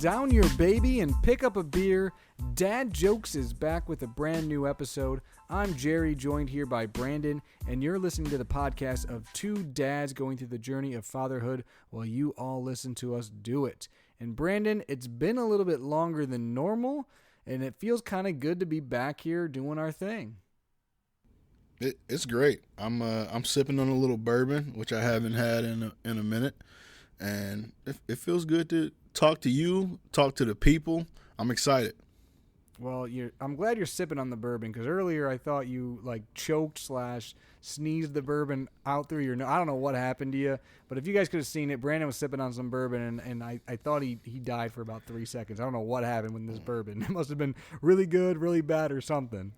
down your baby and pick up a beer. Dad Jokes is back with a brand new episode. I'm Jerry, joined here by Brandon, and you're listening to the podcast of two dads going through the journey of fatherhood while you all listen to us do it. And Brandon, it's been a little bit longer than normal, and it feels kind of good to be back here doing our thing. It's great. I'm sipping on a little bourbon, which I haven't had in a minute, and it feels good to talk to you, talk to the people. I'm excited. Well, I'm glad you're sipping on the bourbon, because earlier I thought you choked / sneezed the bourbon out through your nose. I don't know what happened to you, but if you guys could have seen it, Brandon was sipping on some bourbon, and I thought he died for about 3 seconds. I don't know what happened with this bourbon. It must have been really good, really bad, or something.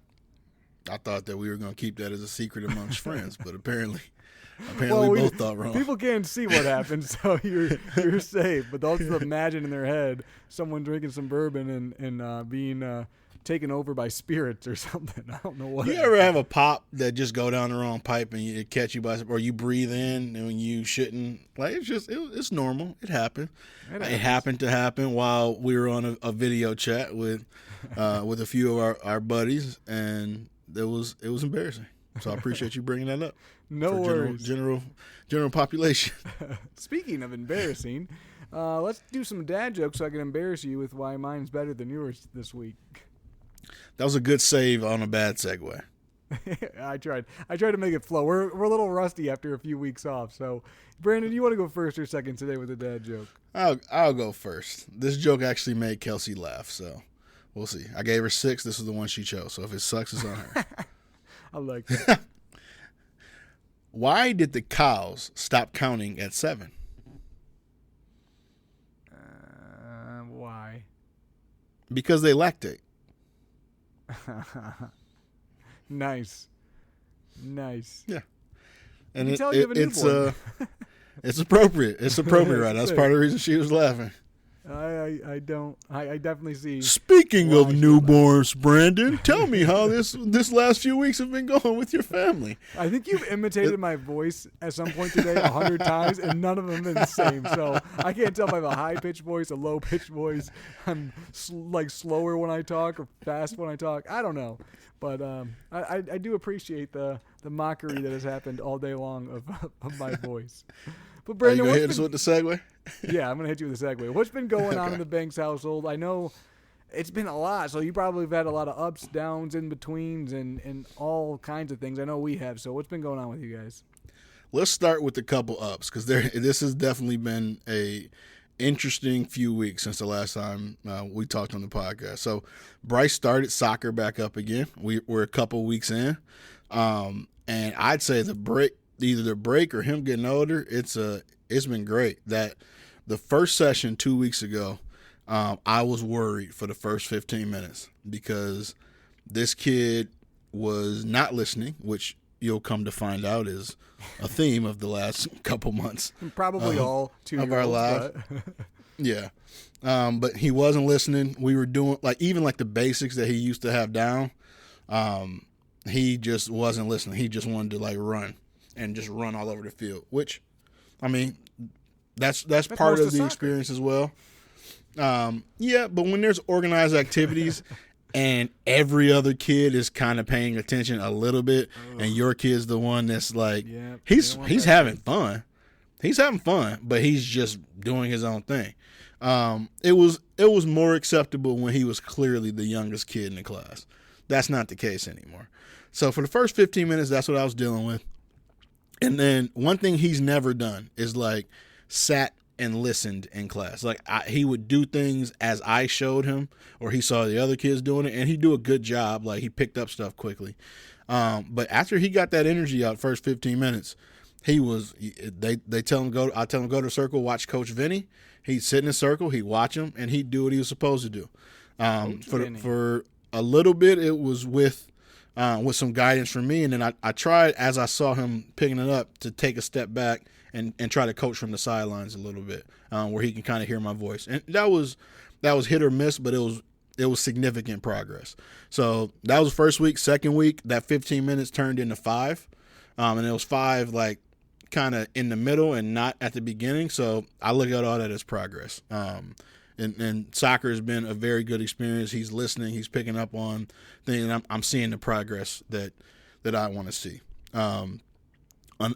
I thought that we were going to keep that as a secret amongst friends, but apparently well, we both thought wrong. People can't see what happened, so you're safe. But they'll just imagine in their head someone drinking some bourbon and being taken over by spirits or something. I don't know what. You ever have a pop that just go down the wrong pipe and it catch you by, or you breathe in and you shouldn't? It's normal. It happened. It happened to happen while we were on a video chat with a few of our buddies, and it was embarrassing. So I appreciate you bringing that up. No worries. General population. Speaking of embarrassing, let's do some dad jokes so I can embarrass you with why mine's better than yours this week. That was a good save on a bad segue. I tried to make it flow. We're a little rusty after a few weeks off. So, Brandon, you want to go first or second today with a dad joke? I'll go first. This joke actually made Kelsey laugh, so we'll see. I gave her 6. This is the one she chose. So if it sucks, it's on her. I like that. Why did the cows stop counting at 7? Why? Because they lactate. Nice. Yeah. And you have a newborn. It's appropriate. It's appropriate, right? That's part of the reason she was laughing. I definitely see. Speaking of newborns, Brandon, tell me how this last few weeks have been going with your family. I think you've imitated my voice at some point today 100 times, and none of them have been the same. So I can't tell if I have a high-pitched voice, a low-pitched voice. I'm slower when I talk or fast when I talk. I don't know. But I do appreciate the mockery that has happened all day long of my voice. But Brandon, are you going to hit us with the segue? Yeah, I'm going to hit you with a segue. What's been going on in the Banks household? I know it's been a lot, so you probably have had a lot of ups, downs, in-betweens, and all kinds of things. I know we have. So what's been going on with you guys? Let's start with a couple ups, because this has definitely been a interesting few weeks since the last time we talked on the podcast. So Bryce started soccer back up again. We're a couple weeks in, and I'd say either the break or him getting older, it's been great. That the first session 2 weeks ago, I was worried for the first 15 minutes because this kid was not listening, which you'll come to find out is a theme of the last couple months. Probably all 2 of our lives. Yeah. But he wasn't listening. We were doing even the basics that he used to have down. He just wasn't listening. He just wanted to run and just run all over the field, which, I mean, that's part of the experience as well. Yeah, but when there's organized activities and every other kid is kind of paying attention a little bit, and your kid's the one that's he's having fun. He's having fun, but he's just doing his own thing. It was more acceptable when he was clearly the youngest kid in the class. That's not the case anymore. So for the first 15 minutes, that's what I was dealing with. And then one thing he's never done is sat and listened in class. He would do things as I showed him, or he saw the other kids doing it, and he'd do a good job. He picked up stuff quickly. But after he got that energy out first 15 minutes, they tell him I tell him go to the circle, watch Coach Vinny. He'd sit in the circle, he'd watch him, and he'd do what he was supposed to do. For a little bit, it was with some guidance from me, and then I tried, as I saw him picking it up, to take a step back and try to coach from the sidelines a little bit, where he can kind of hear my voice. And that was hit or miss, but it was significant progress. So that was the first week. Second week, that 15 minutes turned into 5, and it was 5 kind of in the middle and not at the beginning. So I look at all that as progress. And soccer has been a very good experience. He's listening. He's picking up on things. And I'm seeing the progress that I want to see.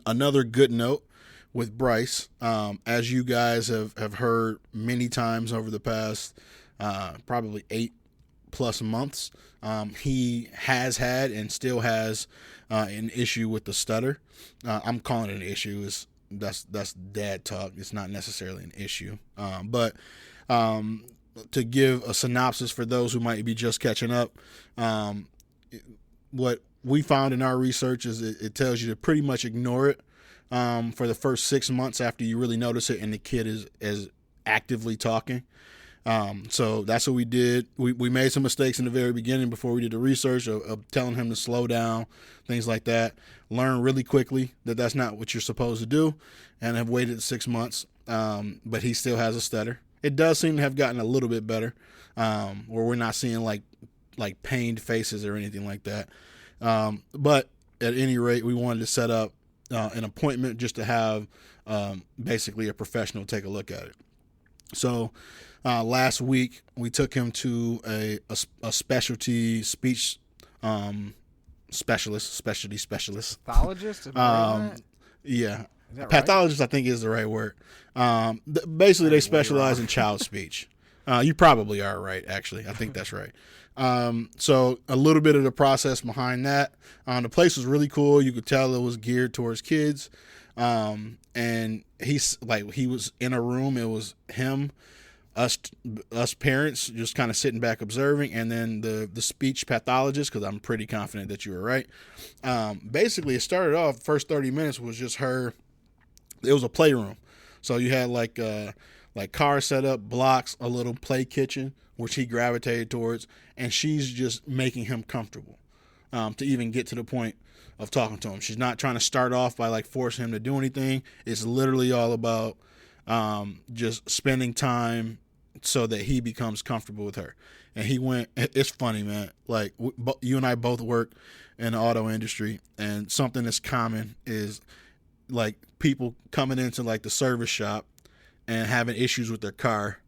Another good note with Bryce, as you guys have heard many times over the past probably 8+ months, he has had and still has an issue with the stutter. I'm calling it an issue. That's dad talk. It's not necessarily an issue. But to give a synopsis for those who might be just catching up, what we found in our research is it tells you to pretty much ignore it for the first 6 months after you really notice it and the kid is actively talking. So that's what we did. We made some mistakes in the very beginning before we did the research of telling him to slow down, things like that. Learn really quickly that that's not what you're supposed to do, and have waited 6 months. But he still has a stutter. It does seem to have gotten a little bit better, where we're not seeing like pained faces or anything like that. But at any rate, we wanted to set up an appointment just to have basically a professional take a look at it. So last week we took him to a specialty speech specialty specialist. Pathologist? Yeah. Right? Pathologist, I think, is the right word. Basically, they specialize in child speech. You probably are right, actually. I think that's right. So a little bit of the process behind that. The place was really cool. You could tell it was geared towards kids. And he was in a room. It was him, us parents just kind of sitting back observing, and then the speech pathologist, because I'm pretty confident that you were right. Basically, it started off, the first 30 minutes was just her. It was a playroom. So you had like car setup, blocks, a little play kitchen, which he gravitated towards, and she's just making him comfortable to even get to the point of talking to him. She's not trying to start off by like forcing him to do anything. It's literally all about just spending time so that he becomes comfortable with her. And he went, it's funny, man. Like you and I both work in the auto industry, and something that's common is like people coming into like the service shop and having issues with their car,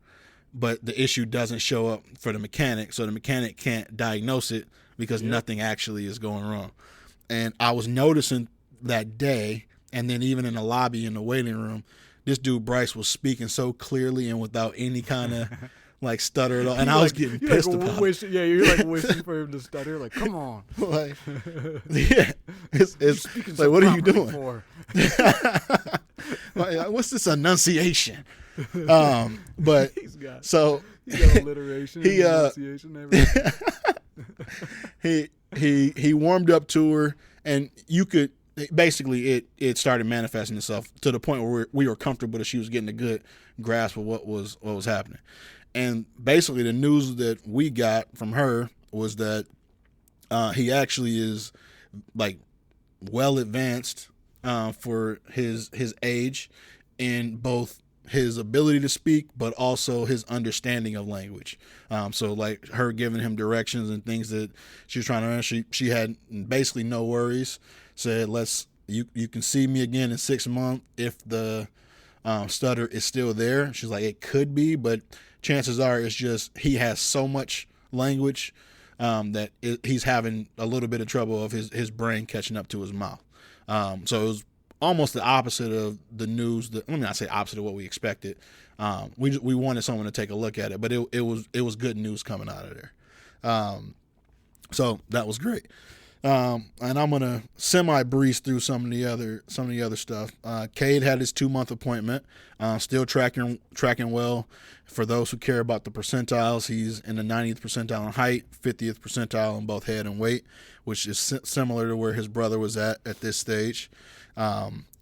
but the issue doesn't show up for the mechanic, so the mechanic can't diagnose it because nothing actually is going wrong. And I was noticing that day, and then even in the lobby in the waiting room, this dude Bryce was speaking so clearly and without any kind of like stutter at all, and I was getting pissed about it. Yeah, you're like wishing for him to stutter. Like, come on. Like, yeah, it's like, what are you doing? Like, what's this enunciation? But He's got alliteration, enunciation, everything. he warmed up to her, and you could basically it started manifesting itself to the point where we were comfortable that she was getting a good grasp of what was happening. And basically the news that we got from her was that he actually is like well advanced for his age in both his ability to speak, but also his understanding of language. So like her giving him directions and things that she was trying to learn, she had basically no worries. Said, you can see me again in 6 months if the stutter is still there. She's like, it could be, but chances are it's just he has so much language that he's having a little bit of trouble of his brain catching up to his mouth. So it was almost the opposite of the news. Let me not say opposite of what we expected. We wanted someone to take a look at it, but it was good news coming out of there. So that was great. And I'm gonna semi-breeze through some of the other stuff. Cade had his 2-month appointment, still tracking well. For those who care about the percentiles, he's in the 90th percentile in height, 50th percentile in both head and weight, which is similar to where his brother was at this stage.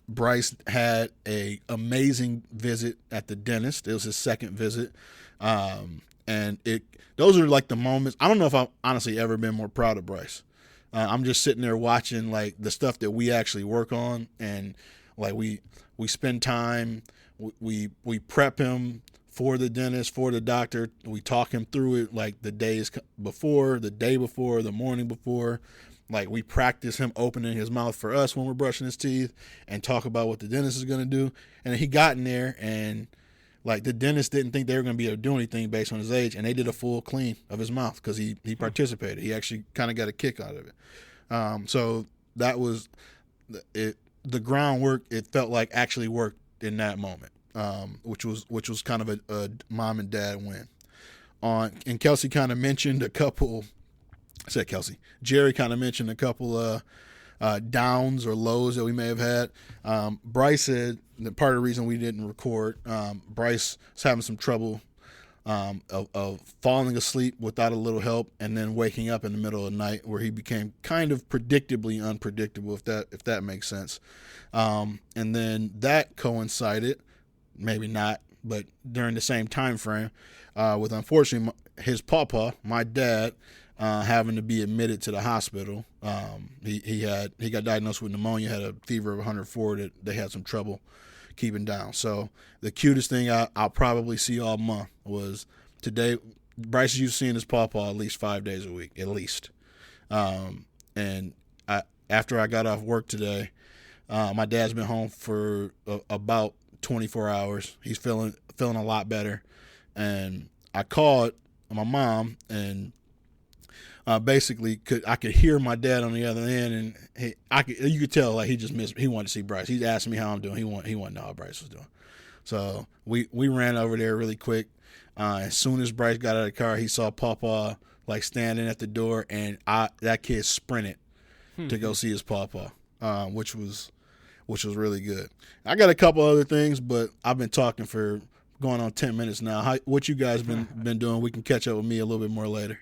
Bryce had a amazing visit at the dentist. It was his second visit, and those are like the moments. I don't know if I've honestly ever been more proud of Bryce. I'm just sitting there watching like the stuff that we actually work on, and like we spend time, we prep him for the dentist, for the doctor. We talk him through it like the days before, the day before, the morning before. Like we practice him opening his mouth for us when we're brushing his teeth and talk about what the dentist is going to do. And he got in there and Like, the dentist didn't think they were going to be able to do anything based on his age, and they did a full clean of his mouth because he participated. He actually kind of got a kick out of it. So that was it. The groundwork, it felt like, actually worked in that moment, which was kind of a mom and dad win. And Kelsey kind of mentioned a couple. I said Kelsey. Jerry kind of mentioned a couple downs or lows that we may have had. Bryce said that part of the reason we didn't record, Bryce was having some trouble of falling asleep without a little help and then waking up in the middle of the night, where he became kind of predictably unpredictable, if that makes sense. And then that coincided, maybe not, but during the same time frame, with, unfortunately, his papa, my dad, having to be admitted to the hospital. He got diagnosed with pneumonia, had a fever of 104 that they had some trouble keeping down. So the cutest thing I'll probably see all month was today. Bryce is used to seeing his pawpaw at least 5 days a week, at least. And after I got off work today, my dad's been home for about 24 hours. He's feeling a lot better. And I called my mom, and basically I could hear my dad on the other end, and you could tell, like, he just missed. He wanted to see Bryce. He asked me how I'm doing. He wanted to know how Bryce was doing. So we ran over there really quick. As soon as Bryce got out of the car, he saw Pawpaw like standing at the door, and that kid sprinted to go see his Pawpaw, which was really good. I got a couple other things, but I've been talking for going on 10 minutes now. What you guys been doing? We can catch up with me a little bit more later.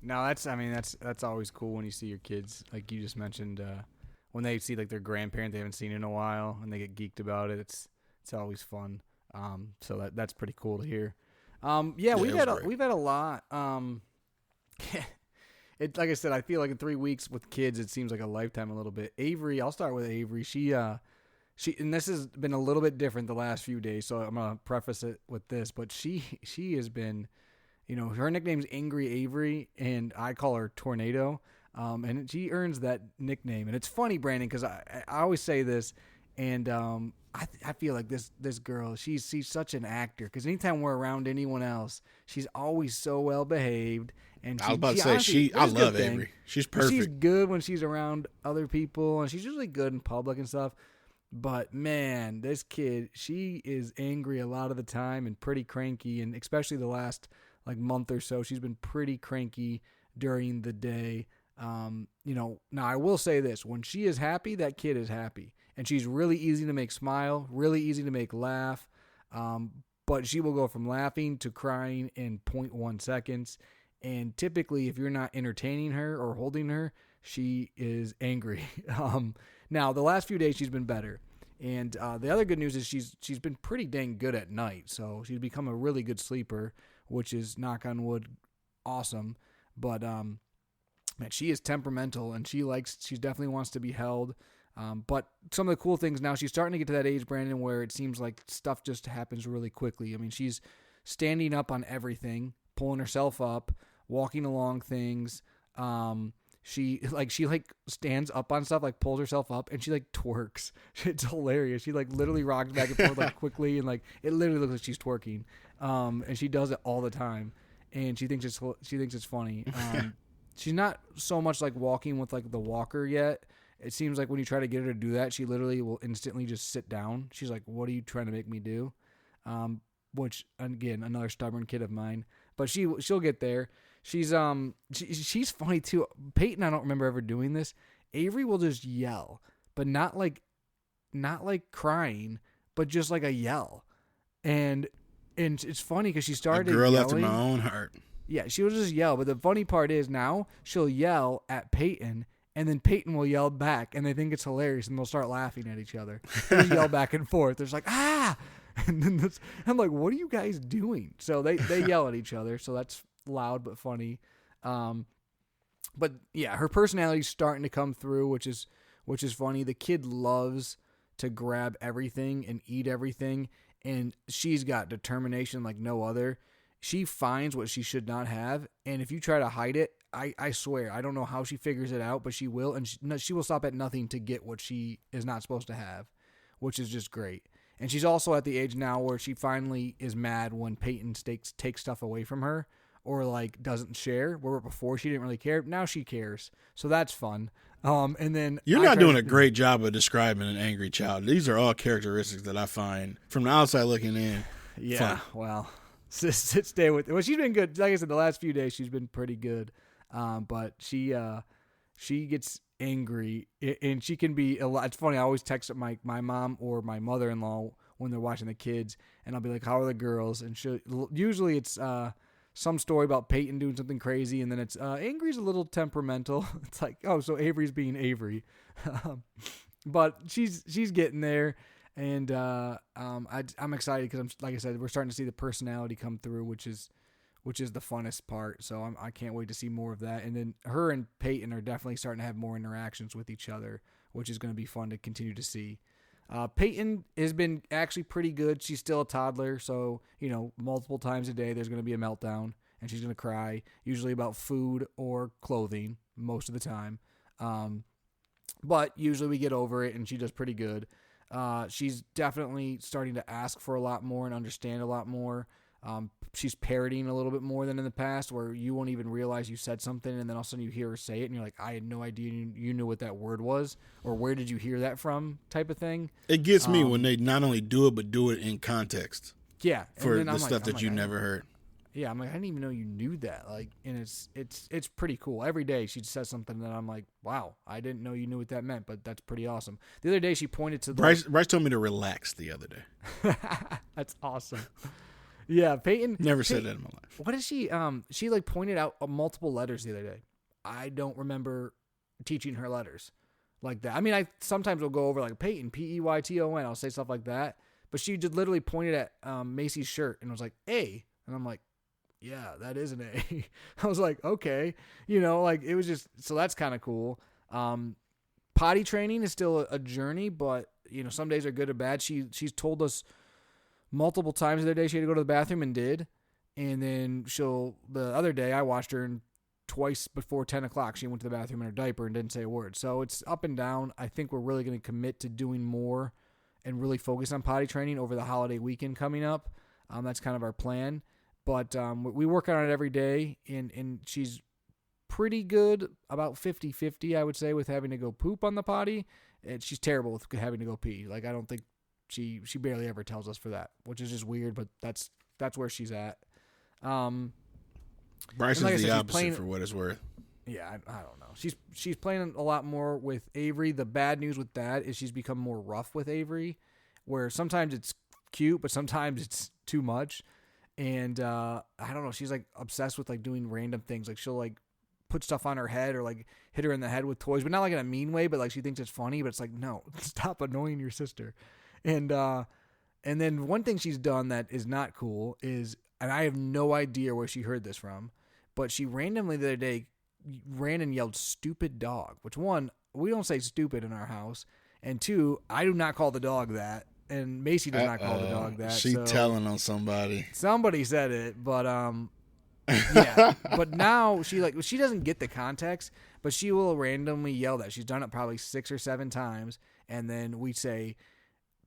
No, that's always cool when you see your kids, like you just mentioned, when they see like their grandparent they haven't seen in a while and they get geeked about it. It's always fun. So that's pretty cool to hear. We've had a lot. It, like I said, I feel like in 3 weeks with kids, it seems like a lifetime a little bit. Avery, I'll start with Avery. She and this has been a little bit different the last few days, so I'm gonna preface it with this. But she has been, her nickname's Angry Avery, and I call her Tornado. And she earns that nickname. And it's funny, Brandon, because I always say this, and I feel like this girl, she's such an actor, because anytime we're around anyone else, she's always so well behaved. And I was about to say, I love Avery. She's perfect. She's good when she's around other people, and she's usually good in public and stuff. But man, this kid, she is angry a lot of the time and pretty cranky, and especially the last like month or so, she's been pretty cranky during the day. Now I will say this: when she is happy, that kid is happy, and she's really easy to make smile, really easy to make laugh. But she will go from laughing to crying in 0.1 seconds. And typically, if you're not entertaining her or holding her, she is angry. Now, the last few days, she's been better. And the other good news is she's been pretty dang good at night. So she's become a really good sleeper, which is, knock on wood, awesome. But man, she is temperamental, and she definitely wants to be held. But some of the cool things now, she's starting to get to that age, Brandon, where it seems like stuff just happens really quickly. I mean, she's standing up on everything, pulling herself up, walking along things. She stands up on stuff, like pulls herself up, and she like twerks. It's hilarious. She like literally rocks back and forth like quickly, and like it literally looks like she's twerking. And she does it all the time, and she thinks it's funny. She's not so much like walking with like the walker yet. It seems like when you try to get her to do that, she literally will instantly just sit down. She's like, "What are you trying to make me do?" Which, again, another stubborn kid of mine. But she'll get there. She's funny too. Peyton, I don't remember ever doing this. Avery will just yell, but not like crying, but just like a yell. And it's funny because she started a girl yelling. after my own heart. Yeah, she will just yell. But the funny part is now she'll yell at Peyton, and then Peyton will yell back, and they think it's hilarious, and they'll start laughing at each other. They yell back and forth. There's like, ah! And then I'm like, what are you guys doing? So they yell at each other, so that's loud but funny. But yeah, her personality's starting to come through, which is funny. The kid loves to grab everything and eat everything, and she's got determination like no other. She finds what she should not have, and if you try to hide it, I swear, I don't know how she figures it out, but she will, and she will stop at nothing to get what she is not supposed to have, which is just great. And she's also at the age now where she finally is mad when Peyton takes stuff away from her or like doesn't share. Where before she didn't really care. Now she cares. So that's fun. And then you're not doing a great job of describing an angry child. These are all characteristics that I find from the outside looking in. Yeah, fun. well, stay with. Well, she's been good. Like I said, the last few days she's been pretty good. But she gets angry and she can be a lot. It's funny. I always text my mom or my mother-in-law when they're watching the kids, and I'll be like, "How are the girls?" And usually it's some story about Peyton doing something crazy, and then it's Avery's a little temperamental. It's like, oh, so Avery's being Avery, but she's getting there, and I'm excited because like I said, we're starting to see the personality come through, which is the funnest part. So I can't wait to see more of that. And then her and Peyton are definitely starting to have more interactions with each other, which is going to be fun to continue to see. Peyton has been actually pretty good. She's still a toddler, so, multiple times a day there's going to be a meltdown, and she's going to cry, usually about food or clothing most of the time. But usually we get over it, and she does pretty good. She's definitely starting to ask for a lot more and understand a lot more. She's parroting a little bit more than in the past, where you won't even realize you said something, and then all of a sudden you hear her say it, and you're like, I had no idea you knew what that word was, or where did you hear that from, type of thing. It gets me when they not only do it, but do it in context. Yeah. For the stuff that you never heard. Yeah, I'm like, I didn't even know you knew that. Like, and it's pretty cool. Every day she says something that I'm like, wow, I didn't know you knew what that meant, but that's pretty awesome. The other day she pointed to Bryce told me to relax the other day. That's awesome. Yeah, Peyton never said that in my life. What is she? She like pointed out multiple letters the other day. I don't remember teaching her letters like that. I mean, I sometimes will go over like Peyton, Peyton. I'll say stuff like that. But she just literally pointed at Macy's shirt and was like, A. And I'm like, yeah, that is an A. I was like, okay. Like it was just, so that's kind of cool. Potty training is still a journey, but, some days are good or bad. She's told us multiple times the other day she had to go to the bathroom and did. And then the other day I watched her and twice before 10 o'clock she went to the bathroom in her diaper and didn't say a word. So it's up and down. I think we're really going to commit to doing more and really focus on potty training over the holiday weekend coming up. That's kind of our plan. But we work on it every day, and she's pretty good, about 50-50, I would say, with having to go poop on the potty. And she's terrible with having to go pee. Like, I don't think she barely ever tells us for that, which is just weird, but that's where she's at. Bryce is the opposite for what it's worth. Yeah, I don't know. She's playing a lot more with Avery. The bad news with that is she's become more rough with Avery, where sometimes it's cute, but sometimes it's too much. And I don't know, she's like obsessed with like doing random things. Like she'll like put stuff on her head or like hit her in the head with toys, but not like in a mean way, but like she thinks it's funny, but it's like, no, stop annoying your sister. And then one thing she's done that is not cool is, and I have no idea where she heard this from, but she randomly the other day ran and yelled stupid dog, which one, we don't say stupid in our house. And two, I do not call the dog that. And Macy does not call the dog that. She telling on somebody. Somebody said it, but yeah. But now she doesn't get the context, but she will randomly yell that. She's done it probably 6 or 7 times, and then we say,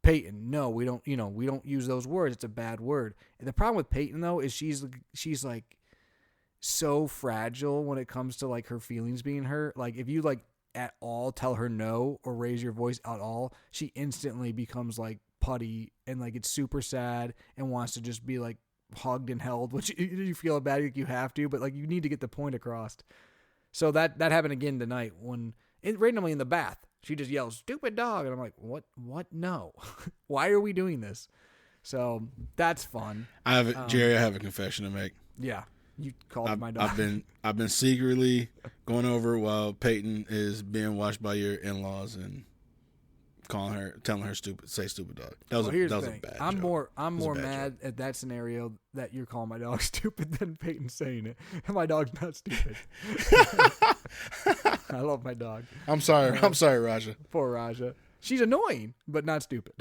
Peyton, no, we don't use those words. It's a bad word. And the problem with Peyton though is she's like so fragile when it comes to like her feelings being hurt. Like if you like at all tell her no or raise your voice at all, she instantly becomes like putty and like it's super sad and wants to just be like hugged and held, which you feel bad like you have to, but like you need to get the point across. So that happened again tonight when randomly in the bath she just yells stupid dog and I'm like, what no. Why are we doing this? So that's fun. Jerry, I have a confession to make. Yeah, you called my dog. I've been secretly going over while Peyton is being watched by your in-laws and telling her stupid dog. That was a bad joke. I'm more mad at that scenario that you're calling my dog stupid than Peyton saying it. My dog's not stupid. I love my dog. I'm sorry, Raja. Poor Raja. She's annoying, but not stupid.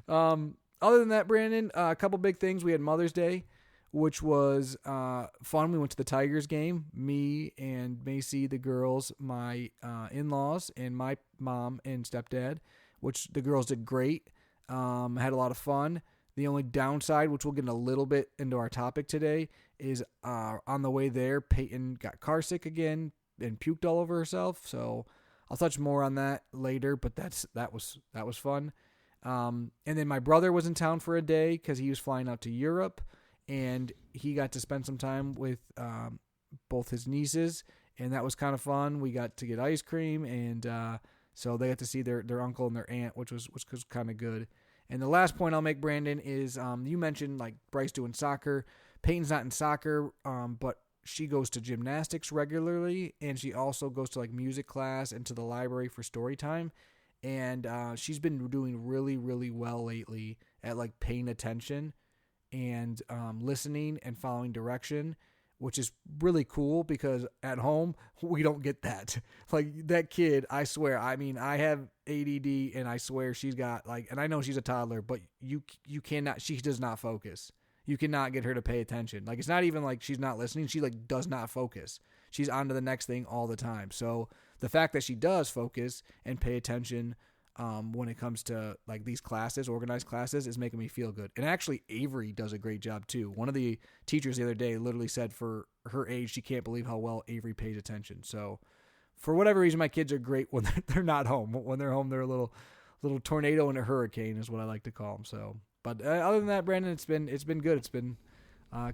Other than that, Brandon, a couple big things. We had Mother's Day, which was fun. We went to the Tigers game. Me and Macy, the girls, my in-laws, and my mom and stepdad, which the girls did great. Had a lot of fun. The only downside, which we'll get a little bit into our topic today, is on the way there, Peyton got car sick again and puked all over herself. So I'll touch more on that later, but that was fun. And then my brother was in town for a day because he was flying out to Europe, and he got to spend some time with both his nieces, and that was kind of fun. We got to get ice cream, and so they got to see their uncle and their aunt, which was kind of good. And the last point I'll make, Brandon, is you mentioned like Bryce doing soccer. Peyton's not in soccer, but she goes to gymnastics regularly, and she also goes to like music class and to the library for story time. And she's been doing really, really well lately at like paying attention and listening and following direction, which is really cool because at home we don't get that. Like that kid, I swear. I mean, I have ADD, and I swear she's got like, and I know she's a toddler, but you cannot. She does not focus. You cannot get her to pay attention. Like it's not even like she's not listening. She like does not focus. She's on to the next thing all the time. So the fact that she does focus and pay attention when it comes to like these classes, organized classes, is making me feel good. And actually Avery does a great job too. One of the teachers the other day literally said for her age, she can't believe how well Avery pays attention. So for whatever reason, my kids are great when they're not home. When they're home, they're a little tornado and a hurricane is what I like to call them. So, but other than that, Brandon, it's been good. It's been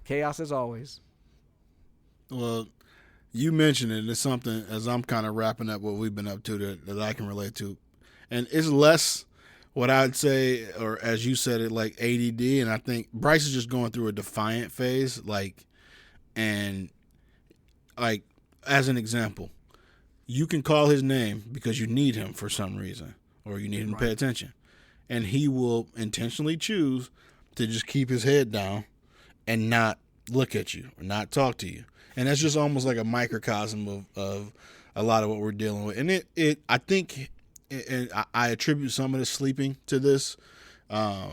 chaos as always. Well, you mentioned it. It's something, as I'm kind of wrapping up what we've been up to that I can relate to. And it's less what I'd say, or as you said it, like ADD. And I think Bryce is just going through a defiant phase. And as an example, you can call his name because you need him for some reason, or you need him to pay attention. And he will intentionally choose to just keep his head down and not look at you or not talk to you. And that's just almost like a microcosm of a lot of what we're dealing with. And I think I attribute some of the sleeping to this. I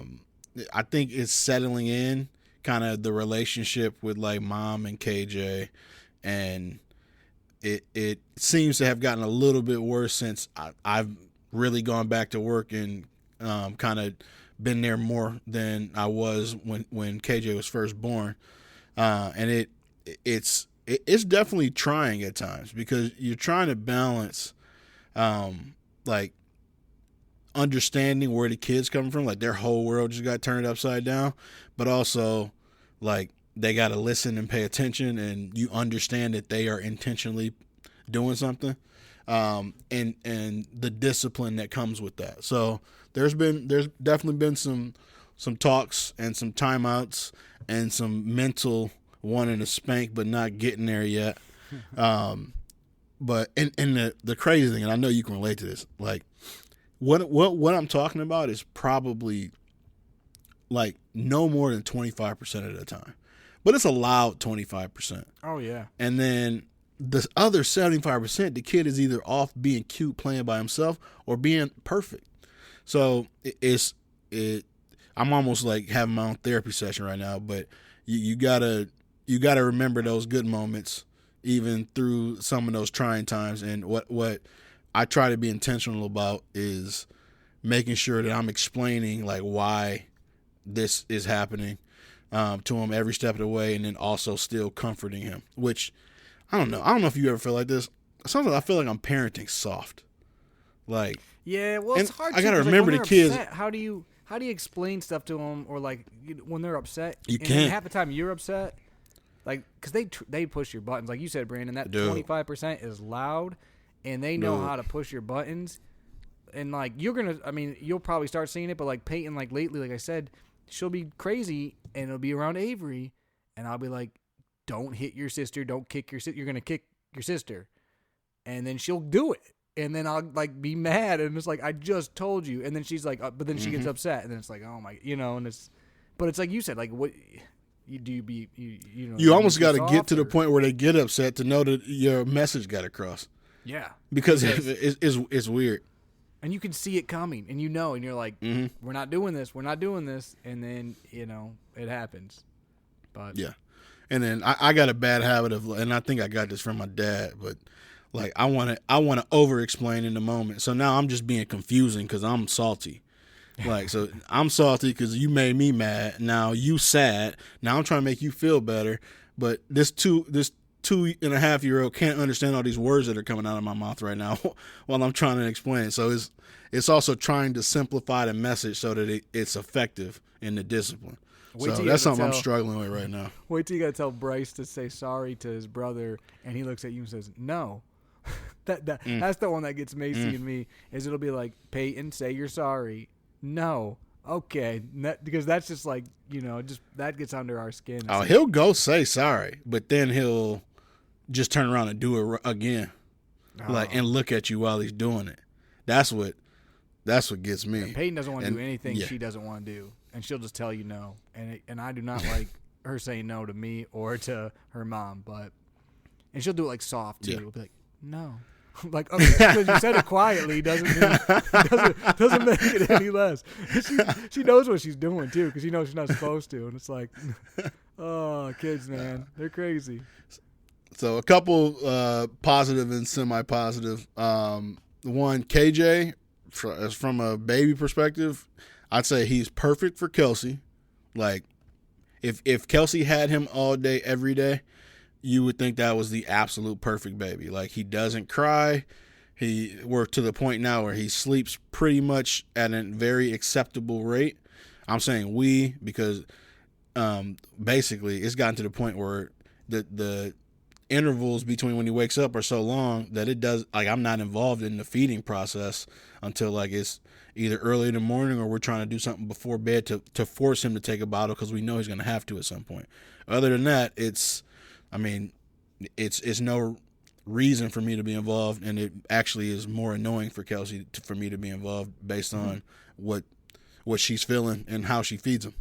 think it's settling in, kind of the relationship with like mom and KJ, and it seems to have gotten a little bit worse since I've really gone back to work and kind of been there more than I was when KJ was first born, and it's definitely trying at times because you're trying to balance like understanding where the kids coming from, like their whole world just got turned upside down, but also like they got to listen and pay attention, and you understand that they are intentionally doing something, and the discipline that comes with that. So there's definitely been some talks and some timeouts and some mental wanting to spank but not getting there yet. But and the crazy thing, and I know you can relate to this, like what I'm talking about is probably like no more than 25% of the time, but it's a loud 25%. Oh yeah. And then the other 75%, the kid is either off being cute playing by himself or being perfect. So I'm almost like having my own therapy session right now, but you gotta remember those good moments even through some of those trying times. And what I try to be intentional about is making sure that I'm explaining like why this is happening to him every step of the way, and then also still comforting him, which I don't know if you ever feel like this. Sometimes I feel like I'm parenting soft. Like, yeah, well, it's hard. I gotta remember the kids. Upset, how do you explain stuff to them, or like when they're upset? You can't. Half the time you're upset, like because they push your buttons, like you said, Brandon. That 25% is loud, and they know how to push your buttons. And like you'll probably start seeing it, but like Peyton, like lately, like I said, she'll be crazy, and it'll be around Avery, and I'll be like, "Don't hit your sister, don't kick your sister. You're gonna kick your sister," and then she'll do it. And then I'll like be mad, and it's like I just told you. And then she's like, but then she gets upset, and then it's like, oh my, and but it's like you said, like what you do, you almost got to get to the point where they get upset to know that your message got across. Yeah, because it's weird, and you can see it coming, and and you're like, we're not doing this, and then it happens. But yeah, and then I got a bad habit of, and I think I got this from my dad, but. Like I want to over explain in the moment. So now I'm just being confusing because I'm salty. Like, so I'm salty because you made me mad. Now you sad. Now I'm trying to make you feel better. But this 2.5-year-old can't understand all these words that are coming out of my mouth right now while I'm trying to explain. So it's also trying to simplify the message so that it's effective in the discipline. So that's something I'm struggling with right now. Wait till you got to tell Bryce to say sorry to his brother, and he looks at you and says, no. That's the one that gets Macy and me, is it'll be like, Peyton, say you're sorry. No. Okay. Because that's just like, just that gets under our skin. Oh, he'll go say sorry, but then he'll just turn around and do it again. And look at you while he's doing it. That's what gets me. And Peyton doesn't want to do anything she doesn't want to do, and she'll just tell you no. And I do not like her saying no to me or to her mom, and she'll do it like soft too. She'll be like, no. Like, okay, because you said it quietly doesn't make it any less. She knows what she's doing too, because she knows she's not supposed to, and it's like, oh, kids, man, they're crazy. So a couple positive and semi-positive. One, KJ, from a baby perspective, I'd say he's perfect for Kelsey. Like, if Kelsey had him all day, every day, you would think that was the absolute perfect baby. Like, he doesn't cry. We're to the point now where he sleeps pretty much at a very acceptable rate. I'm saying because basically it's gotten to the point where the intervals between when he wakes up are so long that it does, like, I'm not involved in the feeding process until like it's either early in the morning or we're trying to do something before bed to force him to take a bottle because we know he's going to have to at some point. Other than that, it's no reason for me to be involved, and it actually is more annoying for Kelsey for me to be involved based on what she's feeling and how she feeds him.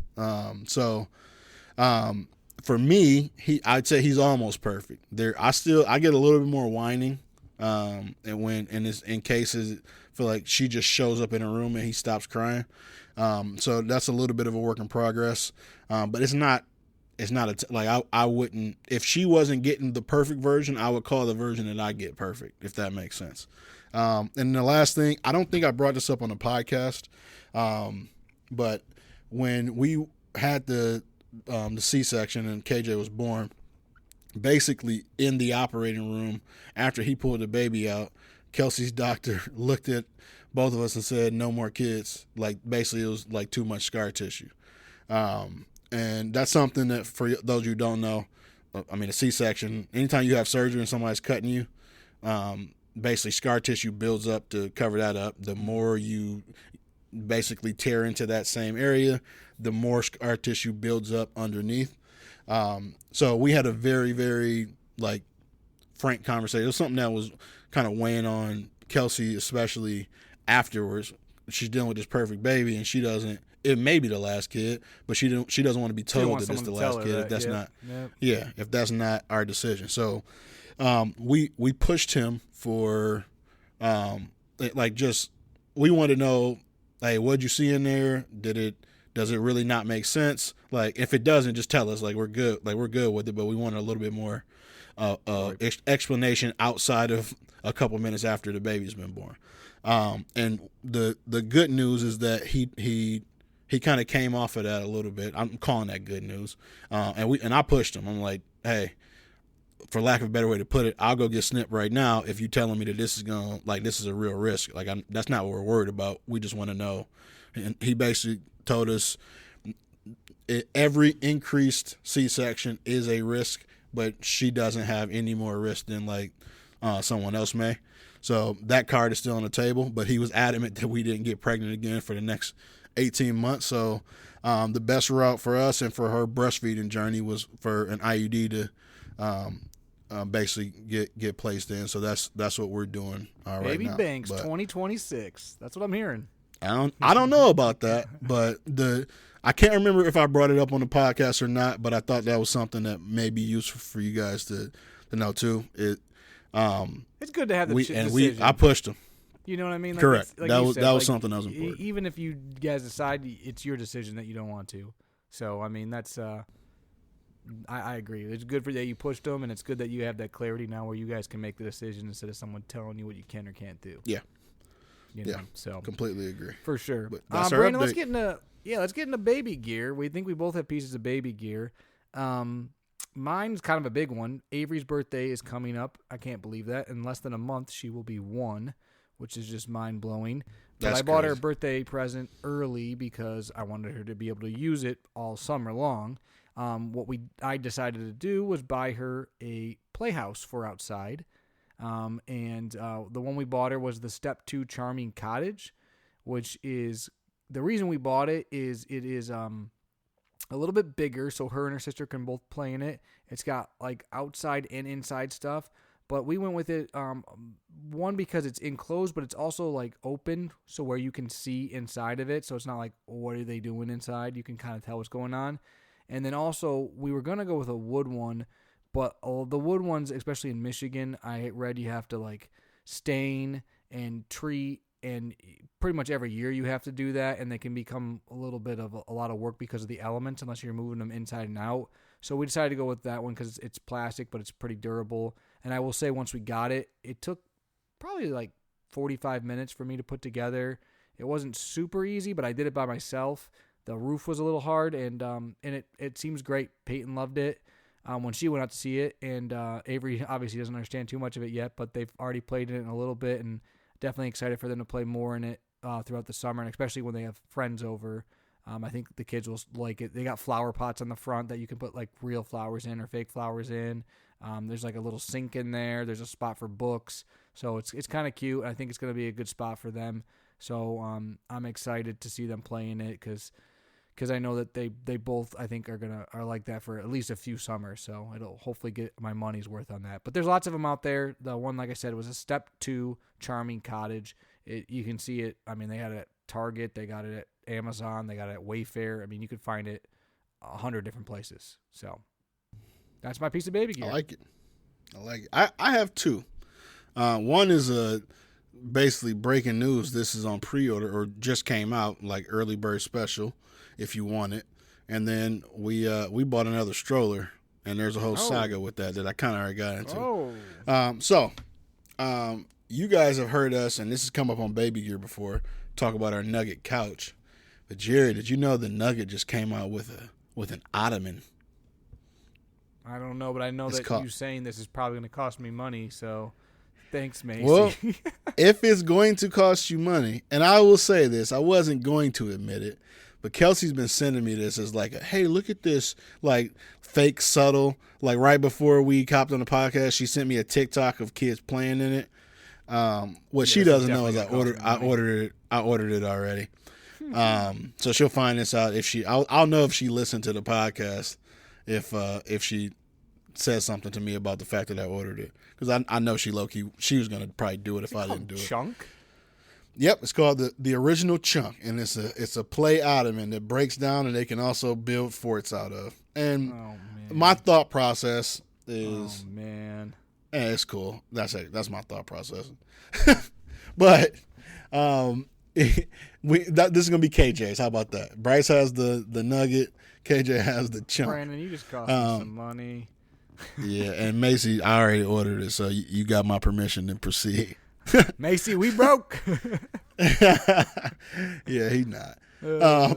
For me, I'd say he's almost perfect. I get a little bit more whining, and in cases feel like she just shows up in a room and he stops crying. So that's a little bit of a work in progress, but it's not I wouldn't, if she wasn't getting the perfect version, I would call the version that I get perfect, if that makes sense. And the last thing, I don't think I brought this up on the podcast, but when we had the C-section and KJ was born, basically in the operating room, after he pulled the baby out, Kelsey's doctor looked at both of us and said, no more kids. Like, basically it was like too much scar tissue. And that's something that, for those of you who don't know, a C-section, anytime you have surgery and somebody's cutting you, basically scar tissue builds up to cover that up. The more you basically tear into that same area, the more scar tissue builds up underneath. So we had a very, very, frank conversation. It was something that was kind of weighing on Kelsey, especially afterwards. She's dealing with this perfect baby, and she doesn't. It may be the last kid, but she doesn't want to be told that it's the last kid if that's not. Yep. If that's not our decision. So we pushed him for we want to know, hey, what'd you see in there? Does it really not make sense? Like, if it doesn't, just tell us. Like, we're good. Like, we're good with it, but we want a little bit more explanation outside of a couple minutes after the baby's been born. And the good news is that he kind of came off of that a little bit. I'm calling that good news. And I pushed him. I'm like, hey, for lack of a better way to put it, I'll go get snipped right now if you telling me that this is a real risk. Like, that's not what we're worried about. We just want to know. And he basically told us every increased C-section is a risk, but she doesn't have any more risk than someone else may. So that card is still on the table, but he was adamant that we didn't get pregnant again for the next 18 months. So the best route for us and for her breastfeeding journey was for an IUD to basically get placed in. So that's what we're doing right now. Baby Banks 2026. That's what I'm hearing. I don't know about that, but I can't remember if I brought it up on the podcast or not, but I thought that was something that may be useful for you guys to know too. It's good to have the decision. I pushed him. You know what I mean? Correct. That was something that was important. Even if you guys decide it's your decision that you don't want to. So, I mean, that's I agree. It's good for that you pushed them, and it's good that you have that clarity now where you guys can make the decision instead of someone telling you what you can or can't do. Yeah. You know? So completely agree. For sure. But that's our Brandon, update. let's get into baby gear. We think we both have pieces of baby gear. Mine's kind of a big one. Avery's birthday is coming up. I can't believe that. In less than a month, she will be 1, which is just mind-blowing. But I bought her a birthday present early because I wanted her to be able to use it all summer long. What I decided to do was buy her a playhouse for outside. And the one we bought her was the Step 2 Charming Cottage, which is the reason we bought it is a little bit bigger, so her and her sister can both play in it. It's got like outside and inside stuff, but we went with it one because it's enclosed, but it's also like open, so where you can see inside of it. So it's not like, what are they doing inside? You can kind of tell what's going on. And then also we were gonna go with a wood one, but the wood ones, especially in Michigan, I read you have to like stain and treat. And pretty much every year you have to do that, and they can become a little bit of a lot of work because of the elements unless you're moving them inside and out. So we decided to go with that one because it's plastic, but it's pretty durable. And I will say once we got it, it took probably like 45 minutes for me to put together. It wasn't super easy, but I did it by myself. The roof was a little hard, and it seems great. Peyton loved it when she went out to see it, and Avery obviously doesn't understand too much of it yet, but they've already played in it a little bit, and definitely excited for them to play more in it throughout the summer, and especially when they have friends over. I think the kids will like it. They got flower pots on the front that you can put like real flowers in or fake flowers in. There's like a little sink in there. There's a spot for books. So it's kind of cute. I think it's going to be a good spot for them. So I'm excited to see them play in it because I know that they both, I think, are like that for at least a few summers. So it'll hopefully get my money's worth on that. But there's lots of them out there. The one, like I said, was a Step 2 Charming Cottage. You can see it. I mean, they had it at Target. They got it at Amazon. They got it at Wayfair. I mean, you could find it 100 different places. So that's my piece of baby gear. I like it. I have 2. One is basically breaking news. This is on pre-order or just came out, like early bird special if you want it. And then we bought another stroller, and there's a whole saga with that I kind of already got into. So you guys have heard us, and this has come up on Baby Gear before, talk about our Nugget couch. But Jerry, did you know the Nugget just came out with an ottoman? I don't know, but I know you saying this is probably going to cost me money, so thanks, Macy. Well, if it's going to cost you money, and I will say this, I wasn't going to admit it, but Kelsey's been sending me this as like, hey, look at this, like fake subtle. Like right before we hopped on the podcast, she sent me a TikTok of kids playing in it. What she doesn't know is I ordered it already. So she'll find this out I'll know if she listened to the podcast if she says something to me about the fact that I ordered it, because I know she was gonna probably do it if I didn't do it. Chunk. Yep, it's called the original Chunk, and it's a play ottoman that breaks down, and they can also build forts out of. And my thought process is, it's cool. That's my thought process. But this is gonna be KJ's. How about that? Bryce has the Nugget. KJ has the Chunk. Brandon, you just cost me some money. Yeah, and Macy, I already ordered it, so you got my permission to proceed. Macy, we broke. Yeah, he not.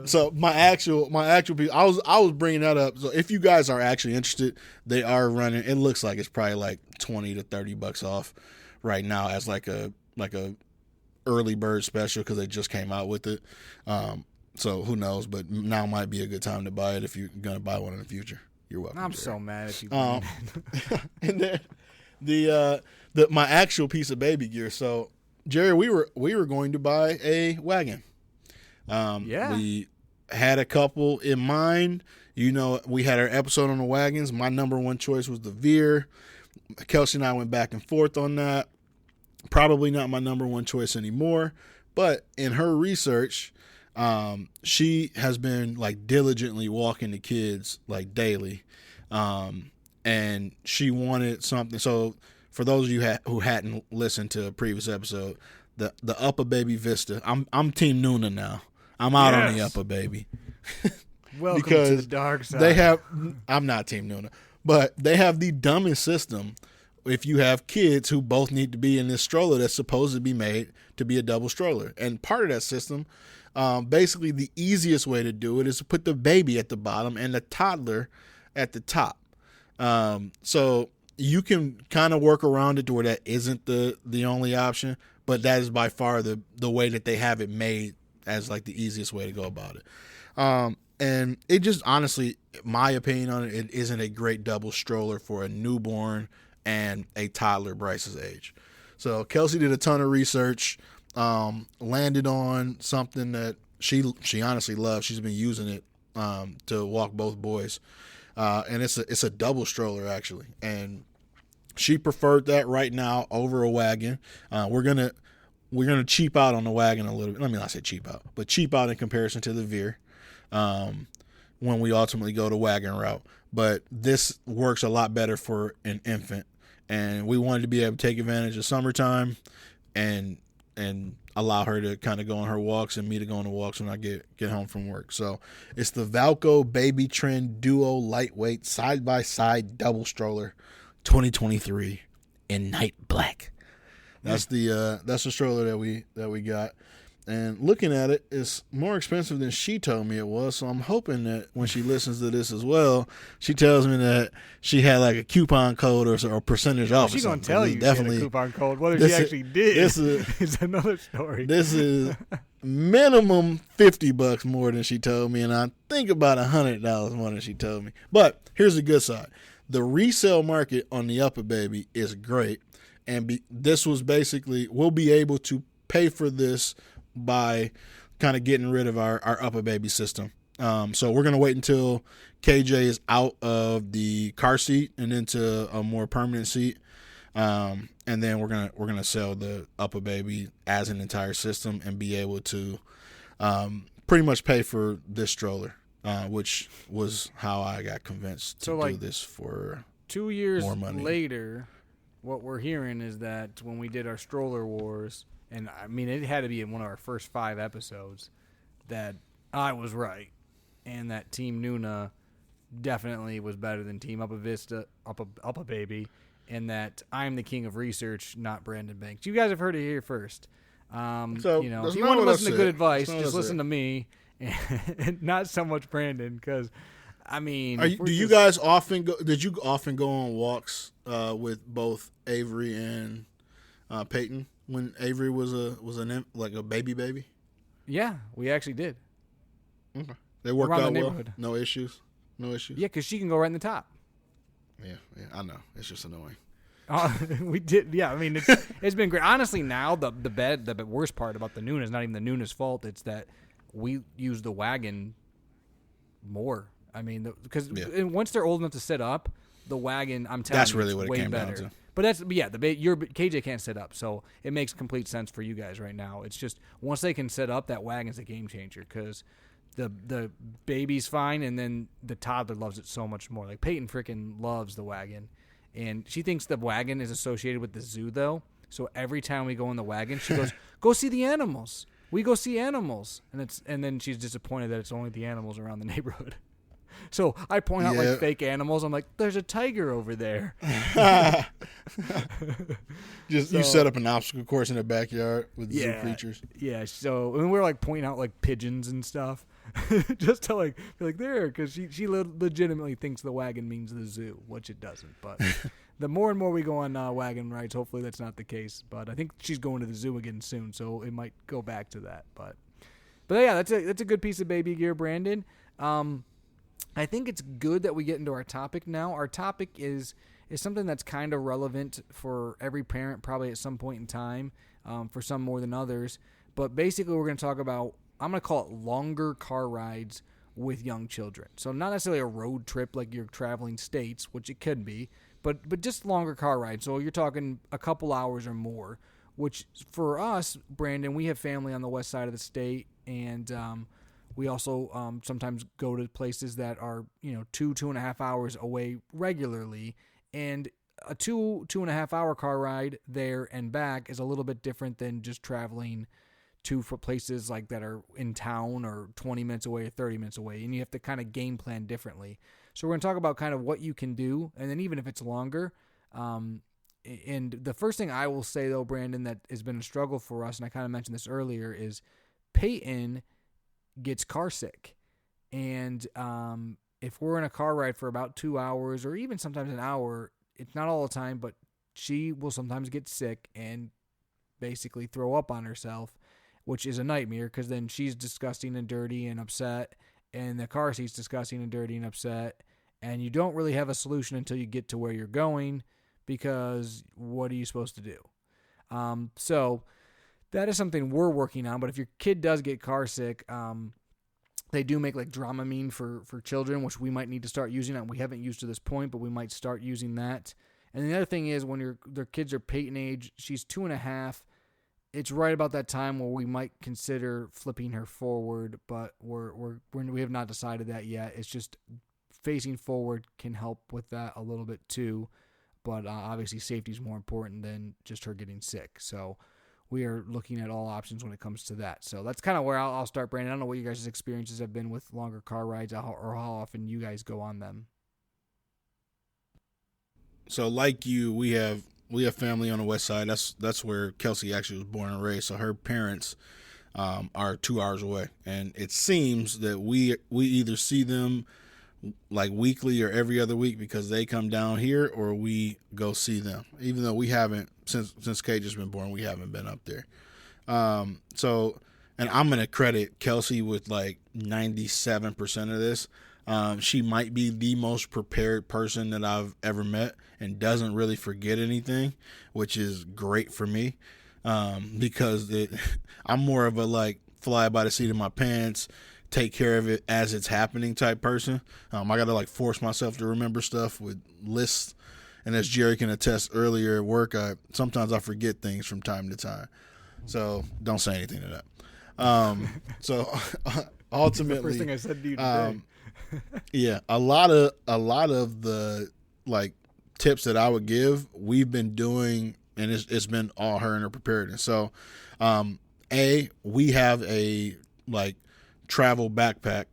So my actual piece, I was bringing that up. So if you guys are actually interested, they are running. It looks like it's probably like $20 to $30 off right now as like a early bird special because they just came out with it. So who knows? But now might be a good time to buy it if you're gonna buy one in the future. You're welcome. I'm so mad at you. And then my actual piece of baby gear. So Jerry, we were going to buy a wagon. We had a couple in mind. You know, we had our episode on the wagons. My number one choice was the Veer. Kelsey and I went back and forth on that. Probably not my number one choice anymore. But in her research, she has been like diligently walking the kids like daily. And she wanted something. So for those of you who hadn't listened to a previous episode, the Upper Baby Vista, I'm Team Nuna now. I'm out on the Upper Baby. Welcome to the dark side. I'm not Team Nuna, but they have the dumbest system. if you have kids who both need to be in this stroller that's supposed to be made to be a double stroller. And part of that system, basically the easiest way to do it is to put the baby at the bottom and the toddler at the top. So you can kind of work around it to where that isn't the only option, but that is by far the way that they have it made as like the easiest way to go about it. And it just honestly, my opinion on it, it isn't a great double stroller for a newborn and a toddler Bryce's age. So Kelsey did a ton of research, landed on something that she honestly loves. She's been using it to walk both boys, and it's a double stroller actually, and she preferred that right now over a wagon. We're gonna cheap out on the wagon a little bit. Let me not say cheap out, but cheap out in comparison to the Veer. When we ultimately go the wagon route, but this works a lot better for an infant, and we wanted to be able to take advantage of summertime and allow her to kind of go on her walks and me to go on the walks when I get home from work. So it's the Valco Baby Trend Duo Lightweight Side by Side Double Stroller 2023 in night black. That's the stroller that we got. And looking at it, it's more expensive than she told me it was. So I'm hoping that when she listens to this as well, she tells me that she had like a coupon code or a percentage off. She's going to tell you definitely she had a coupon code. Whether she actually did is another story. This is minimum $50 more than she told me. And I think about $100 more than she told me. But here's the good side. The resale market on the Upper Baby is great. And this was basically, we'll be able to pay for this by kind of getting rid of our Upper Baby system. So we're going to wait until KJ is out of the car seat and into a more permanent seat. And then we're going to sell the Upper Baby as an entire system and be able to pretty much pay for this stroller, which was how I got convinced to do this for 2 years more money. Later, what we're hearing is that when we did our stroller wars, and I mean, it had to be in one of our first 5 episodes, that I was right, and that Team Nuna definitely was better than Team Upper Vista, Upper Baby, and that I'm the king of research, not Brandon Banks. You guys have heard it here first. So, if you want to listen to good advice, just listen to me, and not so much Brandon, because I mean, did you often go on walks with both Avery and Peyton when Avery was a baby? Yeah, we actually did. Okay. They worked out well. No issues. Yeah, because she can go right in the top. Yeah, I know. It's just annoying. We did. Yeah, I mean, it's been great. Honestly, now the worst part about the Nuna is not even the Nuna's fault. It's that we use the wagon more. I mean, because once they're old enough to sit up, the wagon, I'm telling that's you, really it's what way it came better. down to. But your KJ can't sit up, so it makes complete sense for you guys right now. It's just once they can sit up, that wagon's a game changer because the baby's fine, and then the toddler loves it so much more. Like Peyton freaking loves the wagon, and she thinks the wagon is associated with the zoo though. So every time we go in the wagon, she goes, "Go see the animals. We go see animals," and then she's disappointed that it's only the animals around the neighborhood. So I point out like fake animals. I'm like, there's a tiger over there. You set up an obstacle course in the backyard with zoo creatures. Yeah. So and we're like pointing out like pigeons and stuff, just to like be like there, because she legitimately thinks the wagon means the zoo, which it doesn't. But the more and more we go on wagon rides, hopefully that's not the case. But I think she's going to the zoo again soon, so it might go back to that. But yeah, that's a good piece of baby gear, Brandon. I think it's good that we get into our topic now. Our topic is something that's kind of relevant for every parent probably at some point in time, for some more than others. But basically we're going to talk about, I'm going to call it longer car rides with young children. So not necessarily a road trip like you're traveling states, which it could be, but just longer car rides. So you're talking a couple hours or more, which for us, Brandon, we have family on the west side of the state, and we also sometimes go to places that are 2.5 hours away regularly, and a 2.5 hour car ride there and back is a little bit different than just traveling to for places like that are in town or 20 minutes away or 30 minutes away, and you have to kind of game plan differently. So we're going to talk about kind of what you can do, and then even if it's longer, And the first thing I will say, though, Brandon, that has been a struggle for us, and I kind of mentioned this earlier, is Peyton gets car sick. And if we're in a car ride for about 2 hours or even sometimes an hour, it's not all the time, but she will sometimes get sick and basically throw up on herself, which is a nightmare because then she's disgusting and dirty and upset, and the car seat's disgusting and dirty and upset, and you don't really have a solution until you get to where you're going, because what are you supposed to do? So that is something we're working on. But if your kid does get car sick, they do make like Dramamine for children, which we might need to start using. We haven't used to this point, but we might start using that. And the other thing is when their kids are Peyton age, she's 2.5. It's right about that time where we might consider flipping her forward, but we have not decided that yet. It's just facing forward can help with that a little bit too. But obviously safety is more important than just her getting sick. So we are looking at all options when it comes to that. So that's kind of where I'll start, Brandon. I don't know what you guys' experiences have been with longer car rides or how often you guys go on them. So like you, we have family on the west side. That's where Kelsey actually was born and raised. So her parents are 2 hours away. And it seems that we either see them like weekly or every other week because they come down here, or we go see them. Even though we haven't, since Cage has been born, we haven't been up there. So, and I'm going to credit Kelsey with like 97% of this. She might be the most prepared person that I've ever met and doesn't really forget anything, which is great for me. Because I'm more of a like fly by the seat of my pants, take care of it as it's happening type person. I got to like force myself to remember stuff with lists. And as Jerry can attest earlier at work, sometimes I forget things from time to time. So don't say anything to that. So ultimately, the first thing I said to you today. Yeah, a lot of the like tips that I would give, we've been doing, and it's been all her and her preparedness. So, we have a like travel backpack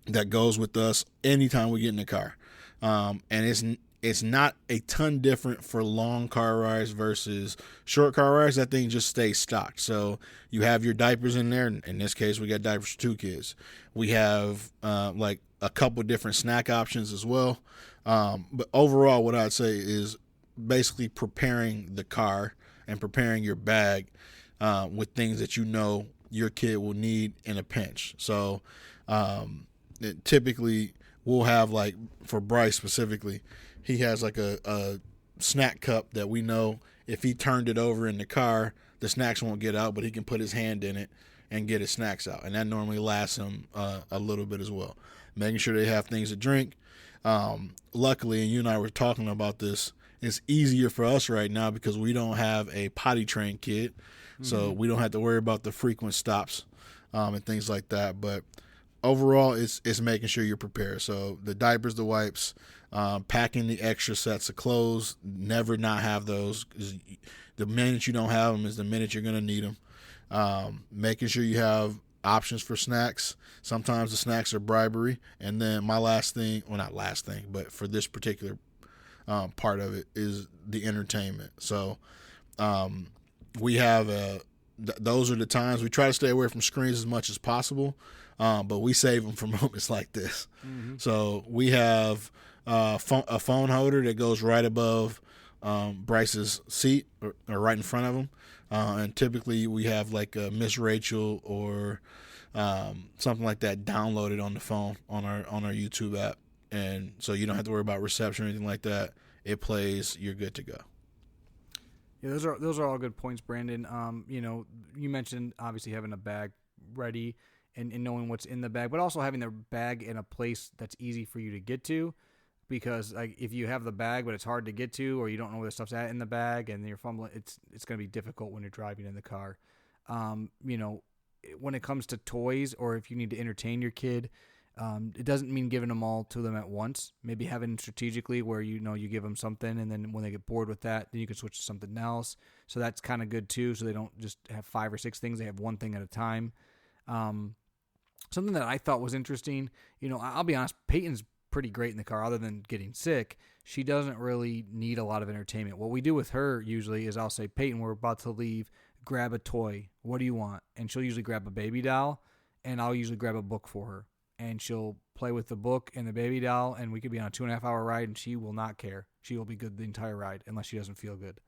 that goes with us anytime we get in the car, and it's not a ton different for long car rides versus short car rides. That thing just stays stocked. So you have your diapers in there. In this case, we got diapers for 2 kids. We have like a couple different snack options as well. But overall, what I'd say is basically preparing the car and preparing your bag with things that you know your kid will need in a pinch. So typically we'll have, like, for Bryce specifically, he has like a snack cup that we know if he turned it over in the car, the snacks won't get out, but he can put his hand in it and get his snacks out. And that normally lasts him a little bit as well. Making sure they have things to drink. Luckily, and you and I were talking about this, it's easier for us right now because we don't have a potty trained kid. So we don't have to worry about the frequent stops and things like that. But overall, it's making sure you're prepared. So the diapers, the wipes, packing the extra sets of clothes, never not have those. 'Cause the minute you don't have them is the minute you're going to need them. Making sure you have options for snacks. Sometimes the snacks are bribery. And then my last thing, well, not last thing, but for this particular part of it is the entertainment. So we have those are the times we try to stay away from screens as much as possible, but we save them for moments like this. So we have a phone holder that goes right above Bryce's seat or right in front of him, and typically we have like a Miss Rachel or something like that downloaded on the phone on our YouTube app, and so you don't have to worry about reception or anything like that. It plays, you're good to go. Yeah, those are all good points, Brandon. You mentioned obviously having a bag ready and knowing what's in the bag, but also having the bag in a place that's easy for you to get to. Because like if you have the bag but it's hard to get to, or you don't know where the stuff's at in the bag and you're fumbling, it's going to be difficult when you're driving in the car. When it comes to toys, or if you need to entertain your kid, it doesn't mean giving them all to them at once. Maybe having strategically where you give them something, and then when they get bored with that, then you can switch to something else. So that's kind of good too. So they don't just have 5 or 6 things; they have one thing at a time. Something that I thought was interesting. I'll be honest, Peyton's pretty great in the car other than getting sick. She doesn't really need a lot of entertainment. What we do with her usually is I'll say, Peyton, we're about to leave. Grab a toy. What do you want? And she'll usually grab a baby doll, and I'll usually grab a book for her. And she'll play with the book and the baby doll, and we could be on a 2.5-hour ride, and she will not care. She will be good the entire ride unless she doesn't feel good.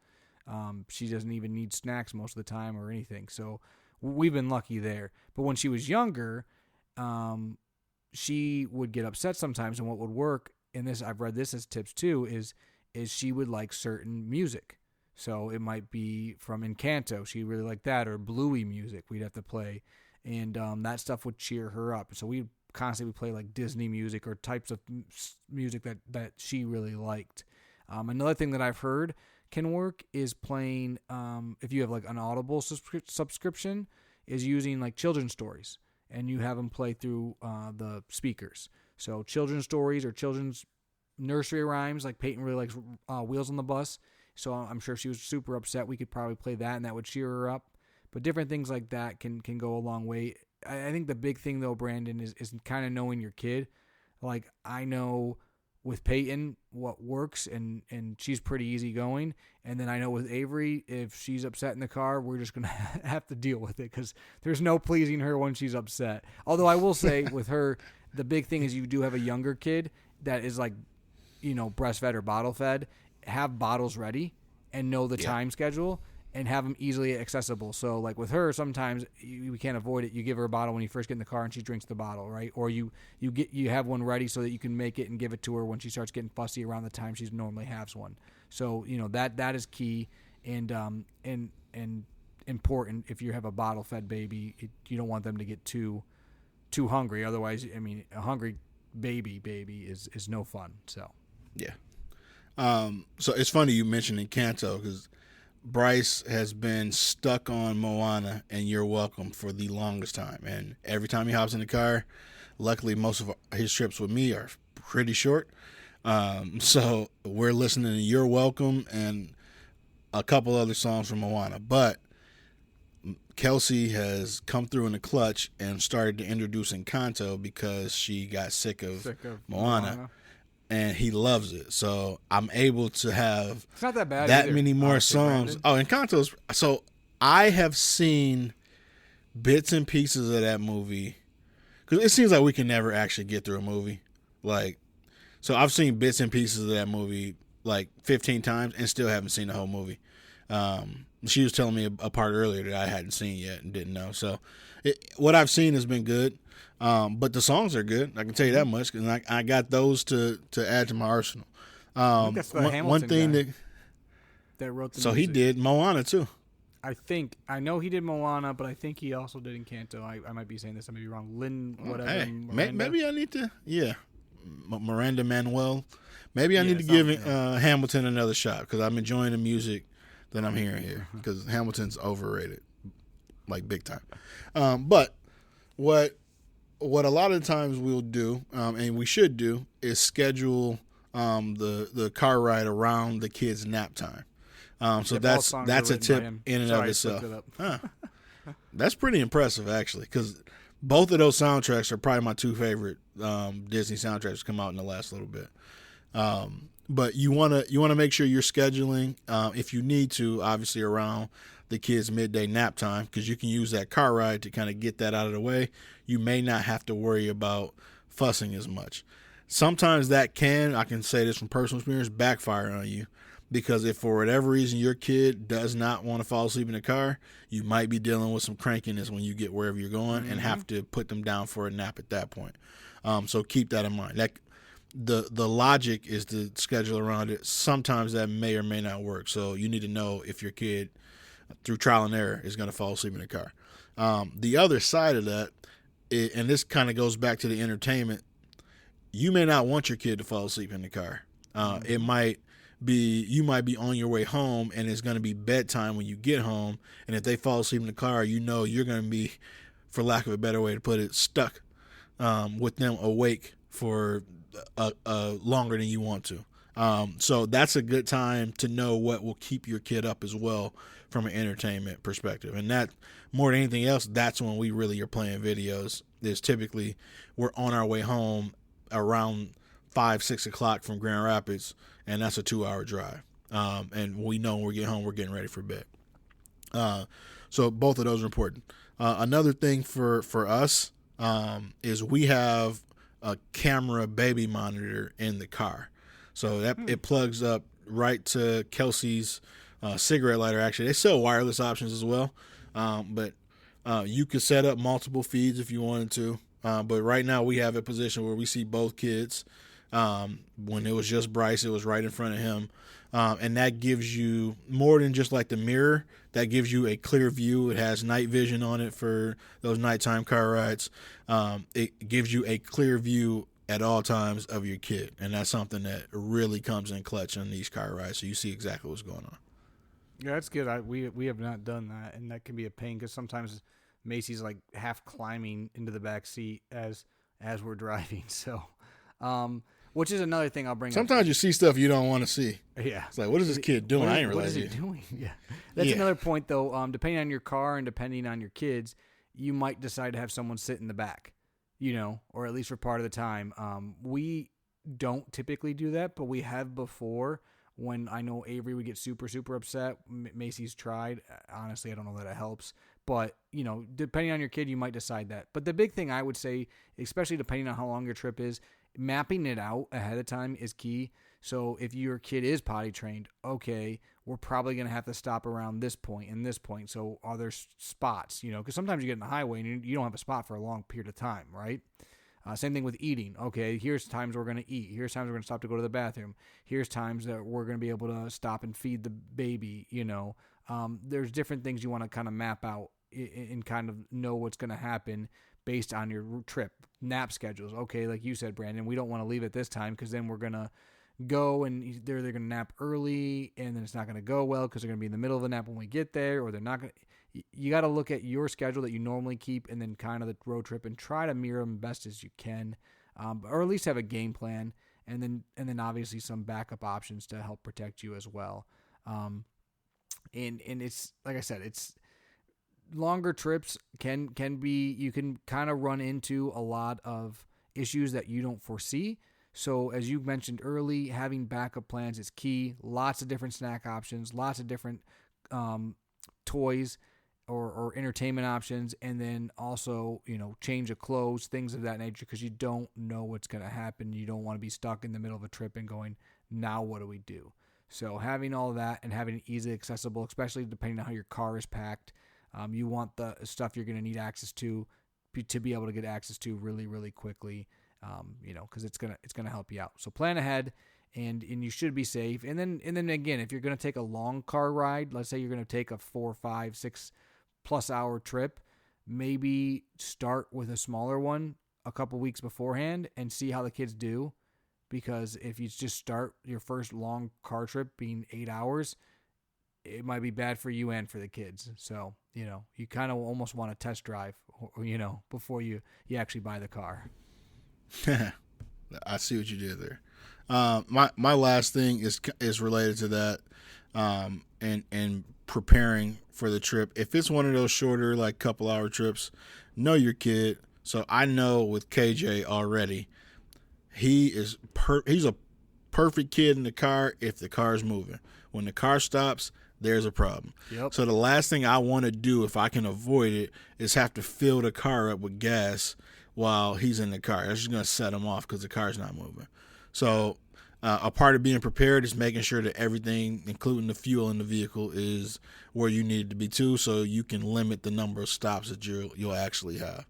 She doesn't even need snacks most of the time or anything. So we've been lucky there. But when she was younger, she would get upset sometimes, and what would work, and this I've read this as tips too, is she would like certain music. So it might be from Encanto. She really liked that, or Bluey music we'd have to play. And that stuff would cheer her up. So we constantly play like Disney music or types of music that she really liked. Another thing that I've heard can work is playing, if you have like an Audible subscription, is using like children's stories. And you have them play through the speakers. So children's stories or children's nursery rhymes, like Peyton really likes Wheels on the Bus. So I'm sure if she was super upset, we could probably play that, and that would cheer her up. But different things like that can go a long way. I think the big thing, though, Brandon, is kind of knowing your kid. Like, I know with Peyton what works, and she's pretty easygoing. And then I know with Avery, if she's upset in the car, we're just going to have to deal with it because there's no pleasing her when she's upset. Although I will say with her, the big thing is you do have a younger kid that is like, breastfed or bottle fed. Have bottles ready and know the time schedule and have them easily accessible. So like with her, sometimes we can't avoid it. You give her a bottle when you first get in the car and she drinks the bottle, right? Or you have one ready so that you can make it and give it to her when she starts getting fussy around the time she normally has one. So, that is key and important. If you have a bottle fed baby, you don't want them to get too hungry. Otherwise, a hungry baby is no fun. So, yeah. So it's funny you mentioned Encanto because Bryce has been stuck on Moana and You're Welcome for the longest time. And every time he hops in the car, luckily most of his trips with me are pretty short. So we're listening to You're Welcome and a couple other songs from Moana. But Kelsey has come through in the clutch and started to introduce Encanto because she got sick of Moana. And he loves it. So I'm able to have it's not that bad that either, many more honestly, songs. Brandon. Encanto's. So I have seen bits and pieces of that movie because it seems like we can never actually get through a movie. So I've seen bits and pieces of that movie like 15 times and still haven't seen the whole movie. She was telling me a part earlier that I hadn't seen yet and didn't know. So what I've seen has been good. But the songs are good. I can tell you that much because I got those to add to my arsenal. I think that's the Hamilton one thing guy that wrote the so music. he did Moana too. I know he did Moana, but I think he also did Encanto. I might be saying this. I may be wrong. Whatever. Hey, Miranda. maybe I need to. Yeah, Miranda Manuel. Maybe I need to give Hamilton another shot because I'm enjoying the music that I'm hearing here because Hamilton's overrated, like big time. But what a lot of times we'll do, and we should do, is schedule the car ride around the kids' nap time. So that's a tip in and of itself. That's pretty impressive, actually, because both of those soundtracks are probably my two favorite Disney soundtracks to come out in the last little bit. But you wanna make sure you're scheduling, if you need to, obviously around the kids' midday nap time, because you can use that car ride to kind of get that out of the way. You may not have to worry about fussing as much. Sometimes that I can say this from personal experience, backfire on you, because if for whatever reason your kid does not want to fall asleep in the car, you might be dealing with some crankiness when you get wherever you're going and have to put them down for a nap at that point. So keep that in mind. The logic is to schedule around it. Sometimes that may or may not work. So you need to know if your kid, through trial and error, is going to fall asleep in the car. The other side of that, and this kind of goes back to the entertainment, you may not want your kid to fall asleep in the car. It might be, you might be on your way home and it's going to be bedtime when you get home. And if they fall asleep in the car, you're going to be, for lack of a better way to put it, stuck with them awake for longer than you want to. So that's a good time to know what will keep your kid up as well from an entertainment perspective. And that, more than anything else, that's when we really are playing videos. There's typically, we're on our way home around 5-6 o'clock from Grand Rapids, and that's a 2-hour drive. And we know when we get home, we're getting ready for bed. So both of those are important. Another thing for us is we have a camera baby monitor in the car. So that it plugs up right to Kelsey's cigarette lighter. Actually, they sell wireless options as well, but you could set up multiple feeds if you wanted to. But right now we have a position where we see both kids. When it was just Bryce, it was right in front of him. And that gives you more than just like the mirror. That gives you a clear view. It has night vision on it for those nighttime car rides. It gives you a clear view at all times of your kid. And that's something that really comes in clutch on these car rides. So you see exactly what's going on. Yeah, that's good. We have not done that, and that can be a pain because sometimes Macy's like half climbing into the back seat as we're driving. So, which is another thing I'll bring Sometimes up. you see stuff you don't want to see. Yeah. It's like, what is this kid doing? I ain't realize What is he doing? Yeah. That's another point, though. Depending on your car and depending on your kids, you might decide to have someone sit in the back, or at least for part of the time. We don't typically do that, but we have before when I know Avery would get super, super upset. Macy's tried. Honestly, I don't know that it helps. But, depending on your kid, you might decide that. But the big thing I would say, especially depending on how long your trip is, mapping it out ahead of time is key. So if your kid is potty trained, okay, we're probably going to have to stop around this point and this point. So are there spots, because sometimes you get in the highway and you don't have a spot for a long period of time, right? Same thing with eating. Okay, here's times we're going to eat. Here's times we're going to stop to go to the bathroom. Here's times that we're going to be able to stop and feed the baby, There's different things you want to kind of map out and kind of know what's going to happen based on your trip. Nap schedules. Okay, like you said, Brandon, we don't want to leave at this time because then we're going to go and they're going to nap early and then it's not going to go well because they're going to be in the middle of the nap when we get there, or they're not going to. You got to look at your schedule that you normally keep and then kind of the road trip and try to mirror them best as you can, or at least have a game plan and then obviously some backup options to help protect you as well. And it's like I said, it's longer trips can be, you can kind of run into a lot of issues that you don't foresee. So as you mentioned early, having backup plans is key. Lots of different snack options, lots of different toys or entertainment options, and then also, change of clothes, things of that nature, because you don't know what's going to happen. You don't want to be stuck in the middle of a trip and going, now what do we do? So having all of that and having it easily accessible, especially depending on how your car is packed, you want the stuff you're going to need access to be able to get access to really, really quickly, because it's gonna help you out. So plan ahead, and you should be safe. And then again, if you're going to take a long car ride, let's say you're going to take a 4, 5, 6+ hour trip, maybe start with a smaller one a couple weeks beforehand and see how the kids do. Because if you just start your first long car trip being 8 hours, it might be bad for you and for the kids. So, you kind of almost want to test drive, before you actually buy the car. I see what you did there. My last thing is related to that, and preparing for the trip. If it's one of those shorter, like couple hour trips, know your kid. So I know with KJ already, he's a perfect kid in the car if the car's moving. When the car stops, there's a problem. Yep. So the last thing I want to do, if I can avoid it, is have to fill the car up with gas while he's in the car. That's just going to set him off because the car's not moving. So a part of being prepared is making sure that everything, including the fuel in the vehicle, is where you need it to be too, so you can limit the number of stops that you'll actually have.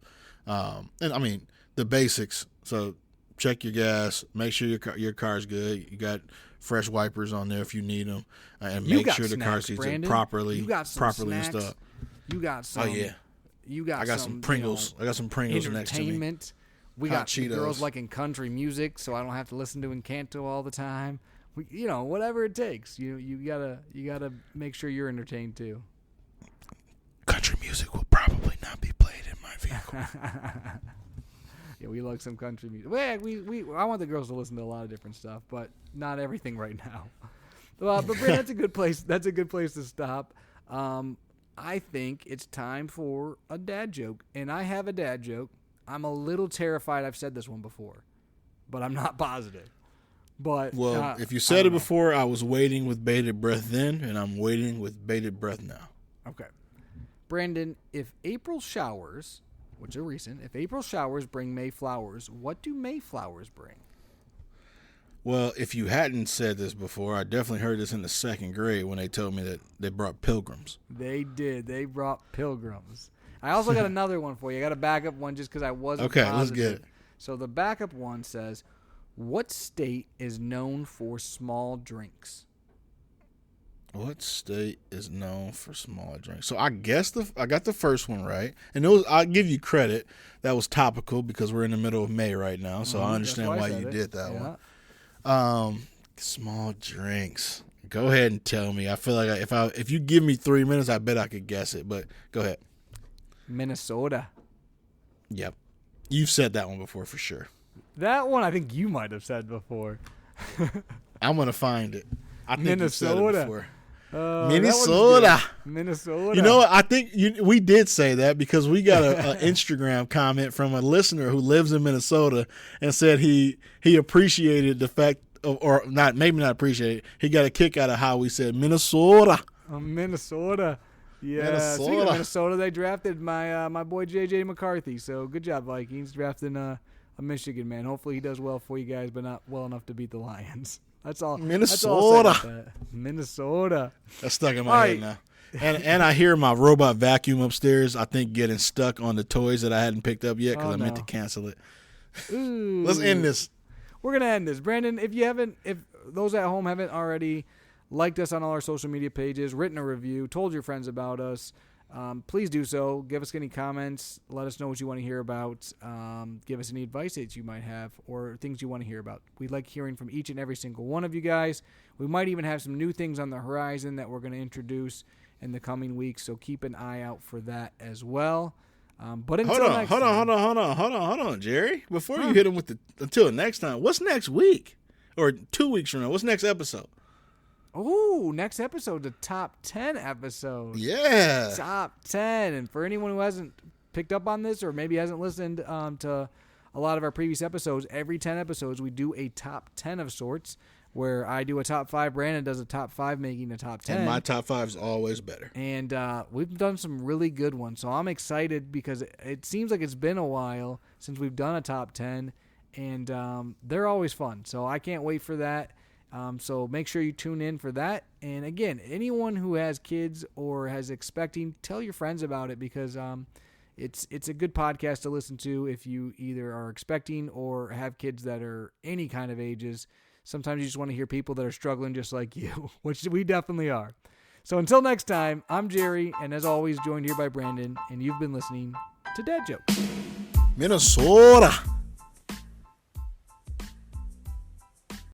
And I mean, the basics. So check your gas, make sure your car's good. You got fresh wipers on there if you need them, and make sure the car seats are properly installed. You got some. Oh yeah. I got some Pringles. I got some Pringles next to me. Entertainment. We got girls liking country music, so I don't have to listen to Encanto all the time. Whatever it takes. You gotta make sure you're entertained too. Country music will probably not be played in my vehicle. Yeah, we like some country music. I want the girls to listen to a lot of different stuff, but not everything right now. But Brent, that's a good place. That's a good place to stop. I think it's time for a dad joke, and I have a dad joke. I'm a little terrified. I've said this one before. but I'm not positive. But if you said it before, I was waiting with bated breath then, and I'm waiting with bated breath now. Okay. Brandon, if April showers, which are recent, if April showers bring May flowers, what do May flowers bring? Well, if you hadn't said this before, I definitely heard this in the second grade when they told me that they brought pilgrims. They did. They brought pilgrims. I also got another one for you. I got a backup one just because I wasn't positive. Let's get it. So the backup one says, what state is known for small drinks? What state is known for small drinks? So I guess I got the first one right. And I'll give you credit. That was topical because we're in the middle of May right now. So I understand why you did that one. Small drinks. Go ahead and tell me. I feel like if you give me 3 minutes, I bet I could guess it. But go ahead. Minnesota. Yep. You've said that one before for sure. That one I think you might have said before. I'm going to find it. I think Minnesota. You said it before. Minnesota. Minnesota. You know what? I think we did say that because we got an Instagram comment from a listener who lives in Minnesota and said he appreciated the fact or not, maybe not appreciate it. He got a kick out of how we said Minnesota. Minnesota. Yeah. Minnesota. Speaking of Minnesota, they drafted my boy J.J. McCarthy. So good job, Vikings, drafting a Michigan man. Hopefully he does well for you guys, but not well enough to beat the Lions. That's all. Minnesota. That's all Minnesota. That's stuck in my head now. And I hear my robot vacuum upstairs, I think, getting stuck on the toys that I hadn't picked up yet because I meant to cancel it. Ooh. Let's end this. We're going to end this. Brandon, if those at home haven't already liked us on all our social media pages, written a review, told your friends about us, please do so. Give us any comments. Let us know what you want to hear about. Give us any advice that you might have or things you want to hear about. We like hearing from each and every single one of you guys. We might even have some new things on the horizon that we're going to introduce in the coming weeks, so keep an eye out for that as well. But until next time. Hold on, Jerry. Before you hit him with until next time, what's next week? Or 2 weeks from now? What's next episode? Oh, next episode, the top 10 episode. Yeah. Top 10. And for anyone who hasn't picked up on this or maybe hasn't listened to a lot of our previous episodes, every 10 episodes we do a top 10 of sorts where I do a top 5, Brandon does a top 5, making a top 10. And my top 5 is always better. And we've done some really good ones. So I'm excited because it seems like it's been a while since we've done a top 10. And they're always fun. So I can't wait for that. So make sure you tune in for that. And again, anyone who has kids or has expecting, tell your friends about it because it's a good podcast to listen to if you either are expecting or have kids that are any kind of ages. Sometimes you just want to hear people that are struggling just like you, which we definitely are. So until next time, I'm Jerry, and as always, joined here by Brandon, and you've been listening to Dad Jokes. Minnesota.